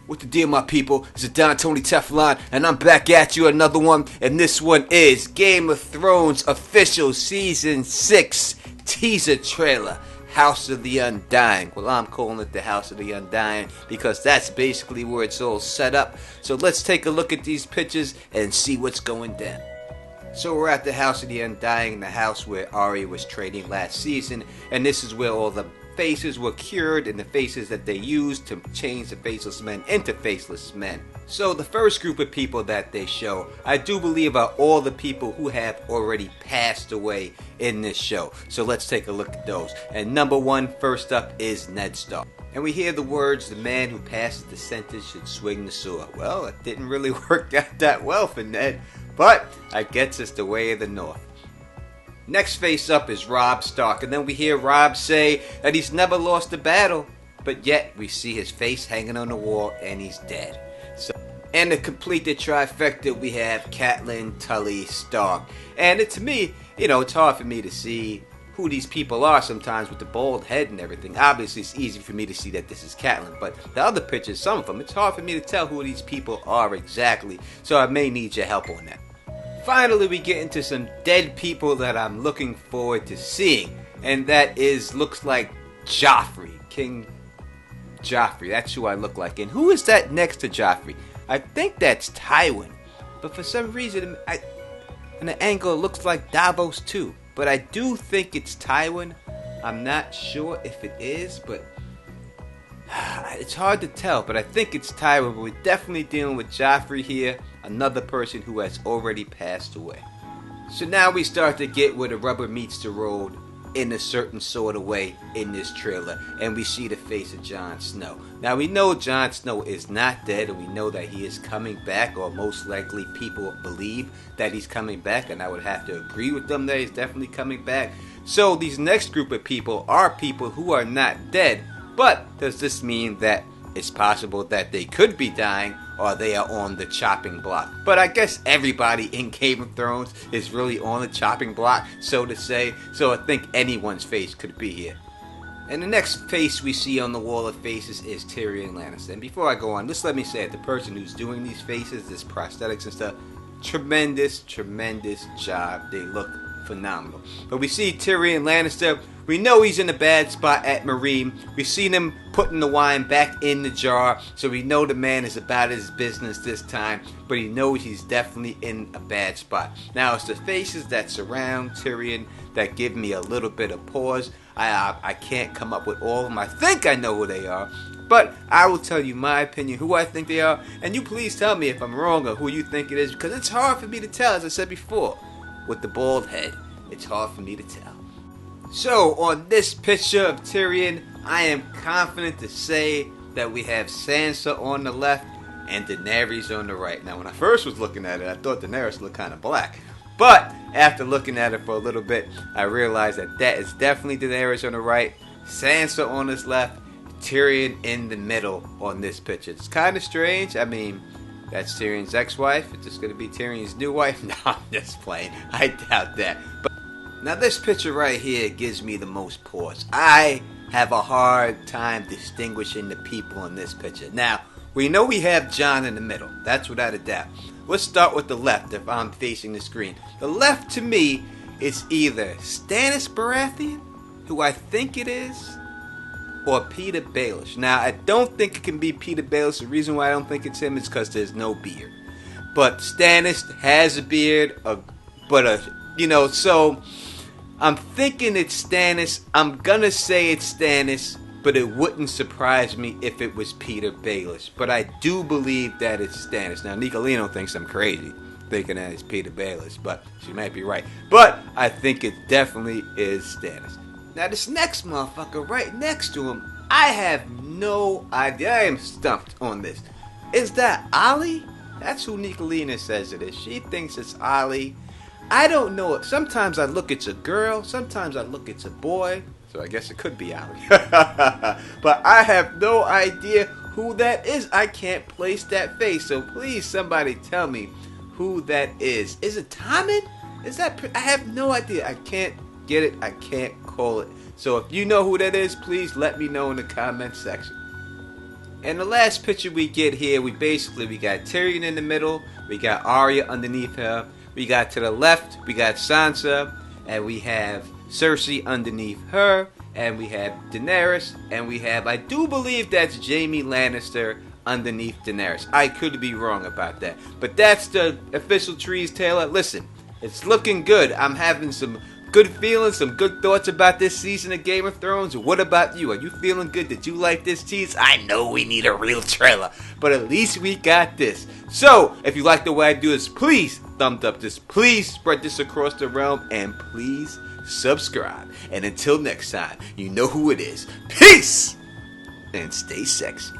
What the deal, my people? It's a Don Tony Teflon, and I'm back at you another one, and this one is Game of Thrones official season 6 teaser trailer, House of the Undying. Well, I'm calling it the House of the Undying because that's basically where it's all set up. So let's take a look at these pictures and see what's going down. So we're at the House of the Undying, the house where Arya was training last season, and this is where all the faces were cured and the faces that they used to change the faceless men into faceless men. So the first group of people that they show, I do believe are all the people who have already passed away in this show. So let's take a look at those. And number one, first up, is Ned Stark. And we hear the words, the man who passes the sentence should swing the sword. Well, it didn't really work out that well for Ned, but I guess it's the way of the North. Next face up is Robb Stark, and then we hear Robb say that he's never lost a battle, but yet we see his face hanging on the wall and he's dead. And to complete the trifecta, we have Catelyn Tully Stark. And to me, it's hard for me to see who these people are sometimes with the bald head and everything. Obviously, it's easy for me to see that this is Catelyn, but the other pictures, some of them, it's hard for me to tell who these people are exactly, so I may need your help on that. Finally, we get into some dead people that I'm looking forward to seeing, and that looks like Joffrey, King Joffrey. That's who I look like. And who is that next to Joffrey? I think that's Tywin, but for some reason, in the angle, it looks like Davos too. But I do think it's Tywin. I'm not sure if it is, but it's hard to tell. But I think it's Tywin. But we're definitely dealing with Joffrey here, another person who has already passed away. So now we start to get where the rubber meets the road in a certain sort of way in this trailer, and we see the face of Jon Snow. Now we know Jon Snow is not dead, and we know that he is coming back, or most likely people believe that he's coming back, and I would have to agree with them that he's definitely coming back. So these next group of people are people who are not dead, but does this mean that it's possible that they could be dying, or they are on the chopping block? But I guess everybody in Game of Thrones is really on the chopping block, so to say, so I think anyone's face could be here. And the next face we see on the wall of faces is Tyrion Lannister. And before I go on, just let me say it, the person who's doing these faces, this prosthetics and stuff, tremendous job. They look phenomenal. But we see Tyrion Lannister. We know he's in a bad spot at Meereen. We've seen him putting the wine back in the jar, so we know the man is about his business this time, but he knows he's definitely in a bad spot. Now, it's the faces that surround Tyrion that give me a little bit of pause. I can't come up with all of them. I think I know who they are, but I will tell you my opinion, who I think they are, and you please tell me if I'm wrong or who you think it is, because it's hard for me to tell, as I said before. With the bald head, it's hard for me to tell. So, on this picture of Tyrion, I am confident to say that we have Sansa on the left and Daenerys on the right. Now, when I first was looking at it, I thought Daenerys looked kind of black. But, after looking at it for a little bit, I realized that is definitely Daenerys on the right, Sansa on his left, Tyrion in the middle on this picture. It's kind of strange. I mean, that's Tyrion's ex-wife. It's just going to be Tyrion's new wife. No, I'm just playing. I doubt that. But now this picture right here gives me the most pause. I have a hard time distinguishing the people in this picture. Now, we know we have Jon in the middle. That's without a doubt. Let's start with the left if I'm facing the screen. The left to me is either Stannis Baratheon, who I think it is, or Peter Baelish. Now, I don't think it can be Peter Baelish. The reason why I don't think it's him is because there's no beard. But Stannis has a beard, so I'm thinking it's Stannis. I'm gonna say it's Stannis, but it wouldn't surprise me if it was Peter Baelish. But I do believe that it's Stannis. Now, Nicolino thinks I'm crazy thinking that it's Peter Baelish, but she might be right. But I think it definitely is Stannis. Now, this next motherfucker right next to him, I have no idea. I am stumped on this. Is that Ollie? That's who Nicolina says it is. She thinks it's Ollie. I don't know. Sometimes I look it's a girl. Sometimes I look it's a boy. So I guess it could be Ollie. But I have no idea who that is. I can't place that face. So please, somebody tell me who that is. Is it Tommen? Is that... I have no idea. I can't get it. I can't call it. So if you know who that is, please let me know in the comment section. And the last picture we get here, we got Tyrion in the middle, we got Arya underneath her, we got to the left, we got Sansa, and we have Cersei underneath her, and we have Daenerys, and we have, I do believe that's Jaime Lannister underneath Daenerys. I could be wrong about that. But that's the official trees, Taylor. Listen, it's looking good. I'm having some good feelings, some good thoughts about this season of Game of Thrones. What about you? Are you feeling good? Did you like this tease? I know we need a real trailer, but at least we got this. So, if you like the way I do this, please thumbs up this. Please spread this across the realm, and please subscribe. And until next time, you know who it is. Peace! And stay sexy.